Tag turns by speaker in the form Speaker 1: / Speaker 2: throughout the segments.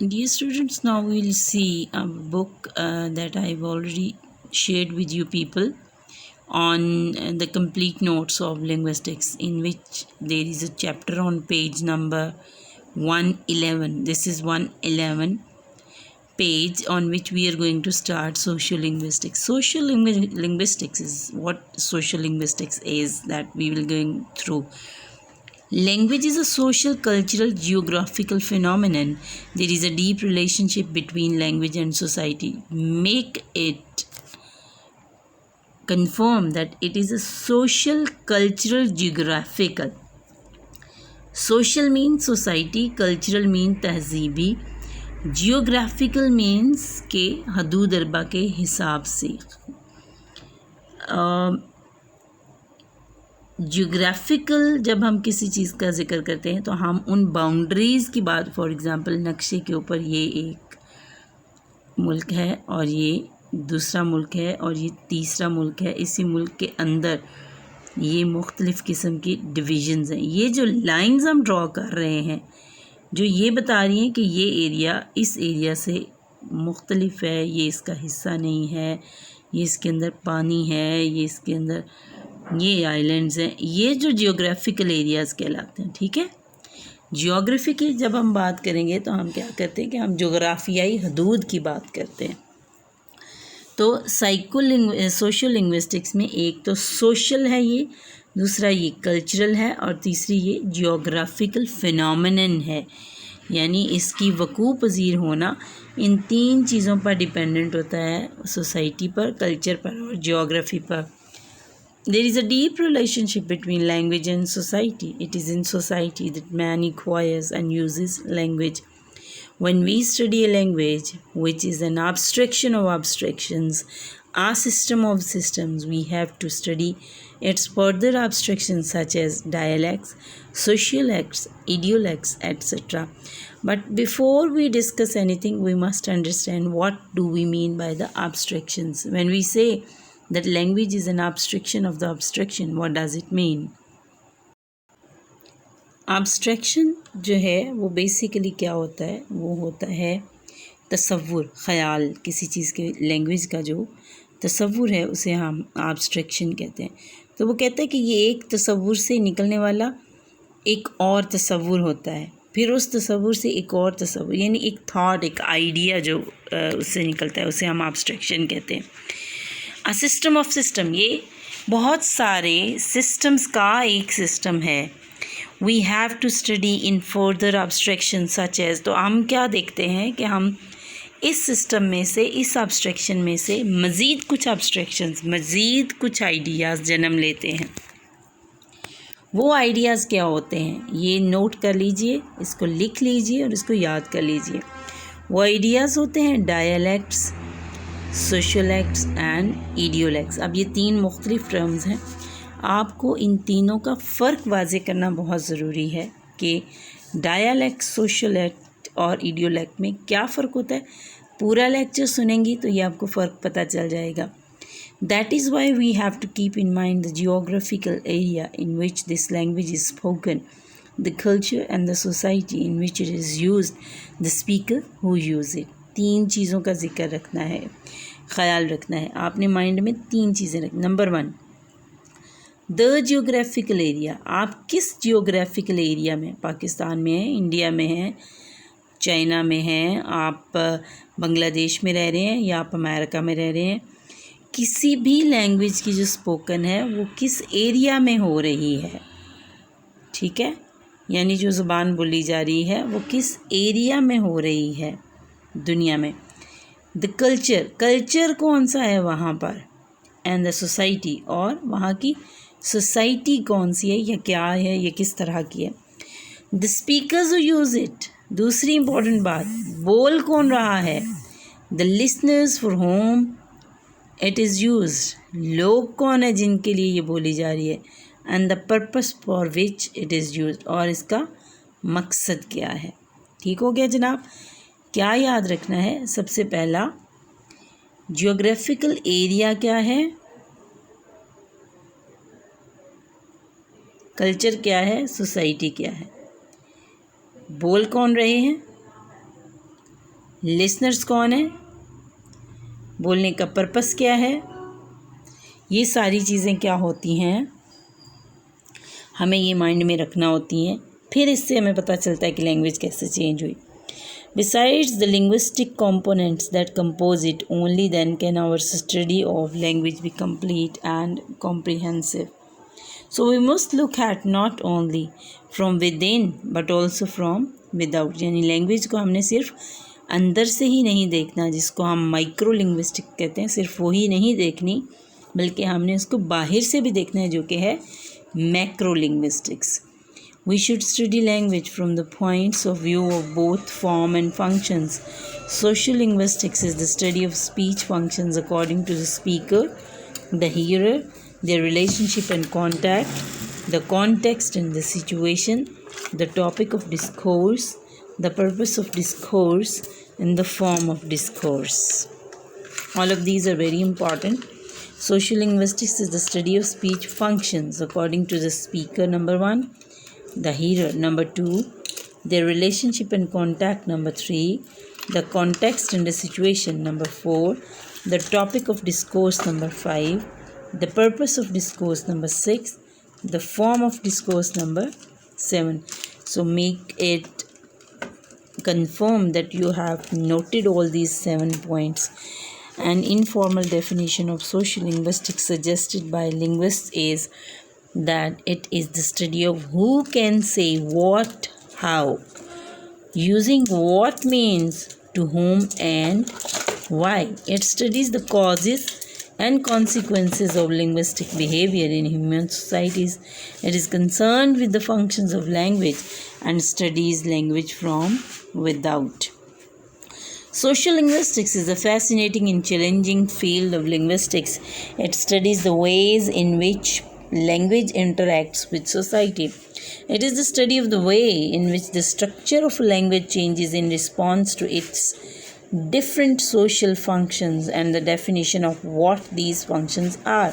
Speaker 1: Dear students, now we will see a book that I've already shared with you people on the complete notes of linguistics, in which there is a chapter on page number 111. This is 111 page on which we are going to start social linguistics. Social linguistics is what social linguistics is, that we will going through. Language is a social, cultural, geographical phenomenon. There is a deep relationship between language and society. Make it confirm that it is a social, cultural, geographical. Social means society, cultural means तहजीबी, geographical means के हदूद अरबा के हिसाब से. Geographical जब हम किसी चीज़ का जिक्र करते हैं तो हम उन बाउंड्रीज़ की बात, फॉर एग्ज़ाम्पल नक्शे के ऊपर ये एक मुल्क है और ये दूसरा मुल्क है और ये तीसरा मुल्क है, इसी मुल्क के अंदर ये मुख्तलिफ़ किस्म की डिविजन्स हैं. ये जो लाइंस हम ड्रॉ कर रहे हैं जो ये बता रही हैं कि ये एरिया इस एरिया से मुख्तलिफ़ है, ये इसका हिस्सा नहीं है, ये इसके अंदर पानी है, ये इसके अंदर ये आइलैंड्स हैं, ये जो जियोग्राफिकल एरियाज़ कहलाते हैं. ठीक है, जियोग्राफी की जब हम बात करेंगे तो हम क्या करते हैं कि हम जोग्राफियाई हदूद की बात करते हैं. तो सोशल लिंग्विस्टिक्स में एक तो सोशल है ये, दूसरा ये कल्चरल है और तीसरी ये जियोग्राफिकल फिनोमेनन है. यानी इसकी वकूअ पज़ीर होना इन तीन चीज़ों पर डिपेंडेंट होता है, सोसाइटी पर, कल्चर पर और जियोग्राफी पर. There is a deep relationship between language and society. It is in society that man acquires and uses language. When we study a language, which is an abstraction of abstractions, a system of systems, we have to study its further abstractions such as dialects, sociolects, idiolects, etc. But before we discuss anything, we must understand what do we mean by the abstractions. When we say that language is an abstraction of the abstraction, what does it mean? abstraction जो है वो basically क्या होता है, वो होता है तसव्वुर, ख़याल. किसी चीज़ के लैंग्वेज का जो तसव्वुर है उसे हम abstraction कहते हैं. तो वो कहता है कि ये एक तसव्वुर से निकलने वाला एक और तसव्वुर होता है, फिर उस तसव्वुर से एक और तसव्वुर, यानी एक थॉट, एक आइडिया जो उससे निकलता है उसे हम abstraction कहते हैं. अ सिस्टम ऑफ सिस्टम, ये बहुत सारे सिस्टम्स का एक सिस्टम है. We have to study in further abstraction such as. तो हम क्या देखते हैं कि हम इस सिस्टम में से, इस abstraction में से मज़ीद कुछ abstractions, मज़ीद कुछ आइडियाज़ जन्म लेते हैं. वो आइडियाज़ क्या होते हैं ये नोट कर लीजिए, इसको लिख लीजिए और इसको याद कर लीजिए. वो आइडियाज़ होते हैं डायलैक्ट्स, सोशलेक्ट्स एंड इडियोलेक्ट्स. अब ये तीन मुख्तलिफ टर्म्स हैं. आपको इन तीनों का फ़र्क वाज़े करना बहुत ज़रूरी है कि डायलैक्ट, सोशलेक्ट और इडियोलेक्ट में क्या फ़र्क होता है. पूरा लेक्चर सुनेंगी तो ये आपको फ़र्क पता चल जाएगा. That is why we have to keep in mind the geographical area in which this language is spoken, the culture and the society in which it is used, the speaker who use it. तीन चीज़ों का जिक्र रखना है, ख़याल रखना है आपने माइंड में. तीन चीज़ें रखनी. Number 1, the geographical area. आप किस जियोग्राफिकल एरिया में, पाकिस्तान में हैं, इंडिया में हैं, चाइना में हैं, आप बांग्लादेश में रह रहे हैं या आप अमेरिका में रह रहे हैं, किसी भी लैंग्वेज की जो स्पोकन है वो किस एरिया में हो रही है. ठीक है, यानी जो ज़ुबान बोली जा रही है वो किस एरिया में हो रही है दुनिया में. द कल्चर, कल्चर कौन सा है वहाँ पर, एंड द सोसाइटी, और वहाँ की सोसाइटी कौन सी है या क्या है, ये किस तरह की है. The speakers who use it, दूसरी इम्पोर्टेंट बात, बोल कौन रहा है. The listeners for home it is used, लोग कौन है जिनके लिए ये बोली जा रही है. And the purpose for which it is used, और इसका मकसद क्या है. ठीक हो गया जनाब. क्या याद रखना है, सबसे पहला जियोग्राफिकल एरिया क्या है, कल्चर क्या है, सोसाइटी क्या है, बोल कौन रहे हैं, लिसनर्स कौन है, बोलने का पर्पस क्या है, ये सारी चीज़ें क्या होती हैं, हमें ये माइंड में रखना होती हैं। फिर इससे हमें पता चलता है कि लैंग्वेज कैसे चेंज हुई। Besides the linguistic components that compose it, only then can our study of language be complete and comprehensive. So we must look at not only from within but also from without. यानी language को हमने सिर्फ अंदर से ही नहीं देखना, जिसको हम माइक्रो लिंग्विस्टिक कहते हैं, सिर्फ वही नहीं देखनी, बल्कि हमने उसको बाहर से भी देखना है, जो कि है macro linguistics. We should study language from the points of view of both form and functions. Social linguistics is the study of speech functions according to the speaker, the hearer, their relationship and contact, the context and the situation, the topic of discourse, the purpose of discourse, and the form of discourse. All of these are very important. Social linguistics is the study of speech functions according to the speaker, number 1. The hearer, number 2, their relationship and contact, number 3, the context and the situation, number 4, the topic of discourse, number 5, the purpose of discourse, number 6, the form of discourse, number 7. So make it confirm that you have noted all these 7 points. An informal definition of social linguistics suggested by linguists is that it is the study of who can say what, how. Using what means to whom and why. It studies the causes and consequences of linguistic behavior in human societies. It is concerned with the functions of language and studies language from without. Social linguistics is a fascinating and challenging field of linguistics. It studies the ways in which language interacts with society. It is the study of the way in which the structure of a language changes in response to its different social functions and the definition of what these functions are.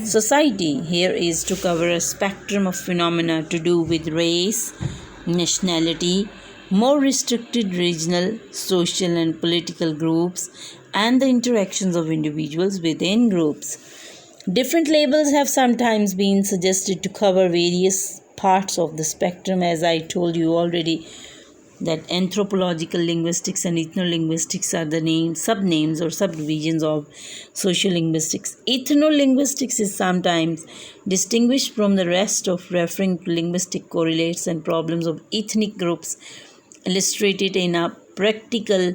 Speaker 1: Society here is to cover a spectrum of phenomena to do with race, nationality, more restricted regional, social and political groups, and the interactions of individuals within groups. Different labels have sometimes been suggested to cover various parts of the spectrum, as I told you already, that anthropological linguistics and ethnolinguistics are the subnames or subdivisions of social linguistics. Ethnolinguistics is sometimes distinguished from the rest of referring to linguistic correlates and problems of ethnic groups illustrated in a practical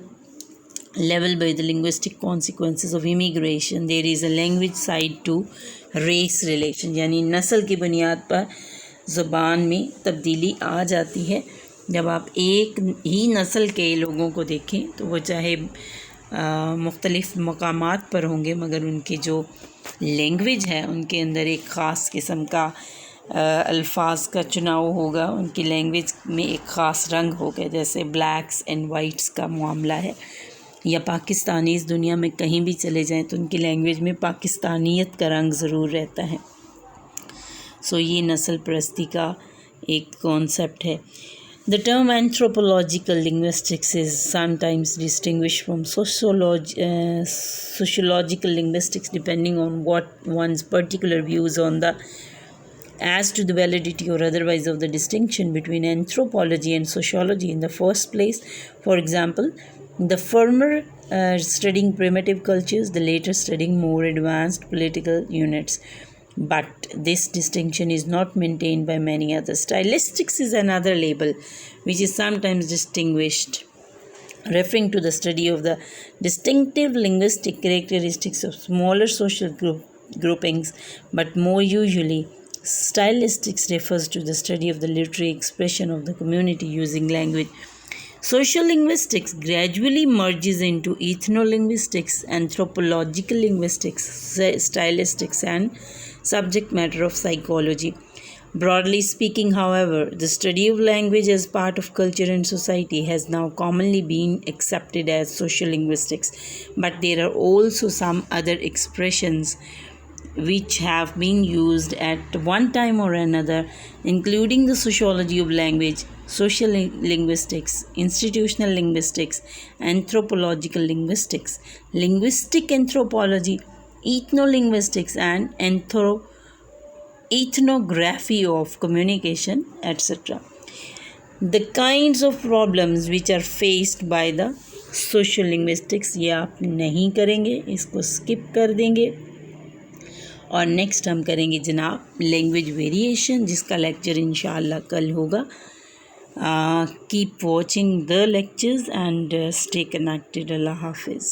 Speaker 1: level by the linguistic consequences of immigration. There is a language side to race relation, यानी नस्ल की बुनियाद पर ज़ुबान में तब्दीली आ जाती है. जब आप एक ही नस्ल के लोगों को देखें तो वो चाहे मुख्तलिफ़ मकामात पर होंगे, मगर उनके जो लैंग्वेज है उनके अंदर एक ख़ास किस्म का अल्फाज का चुनाव होगा, उनकी लैंग्वेज में एक ख़ास रंग होगा. जैसे ब्लैक्स एंड वाइट्स का मामला है, या पाकिस्तानी इस दुनिया में कहीं भी चले जाएं तो उनकी लैंग्वेज में पाकिस्तानियत का रंग ज़रूर रहता है. सो ये नस्ल परस्ती का एक कॉन्सेप्ट है. The term anthropological linguistics is sometimes distinguished from sociological linguistics depending on what one's particular views on the as to the validity or otherwise of the distinction between anthropology and sociology in the first place. For example, the former studying primitive cultures, the later studying more advanced political units. But this distinction is not maintained by many others. Stylistics is another label which is sometimes distinguished, referring to the study of the distinctive linguistic characteristics of smaller social groupings, but more usually, stylistics refers to the study of the literary expression of the community using language. Social linguistics gradually merges into ethnolinguistics, anthropological linguistics, stylistics, and subject matter of psychology. Broadly speaking, however, the study of language as part of culture and society has now commonly been accepted as social linguistics, but there are also some other expressions which have been used at one time or another, including the sociology of language social linguistics, institutional linguistics, anthropological linguistics, linguistic anthropology, ethnolinguistics, and ethnography of communication, etc. The kinds of problems which are faced by the social linguistics, ये आप नहीं करेंगे, इसको skip कर देंगे। और next हम करेंगे जनाब लैंग्वेज वेरिएशन, जिसका लेक्चर इंशाअल्लाह कल होगा। Keep watching the lectures and stay connected. अल्लाह हाफिज़।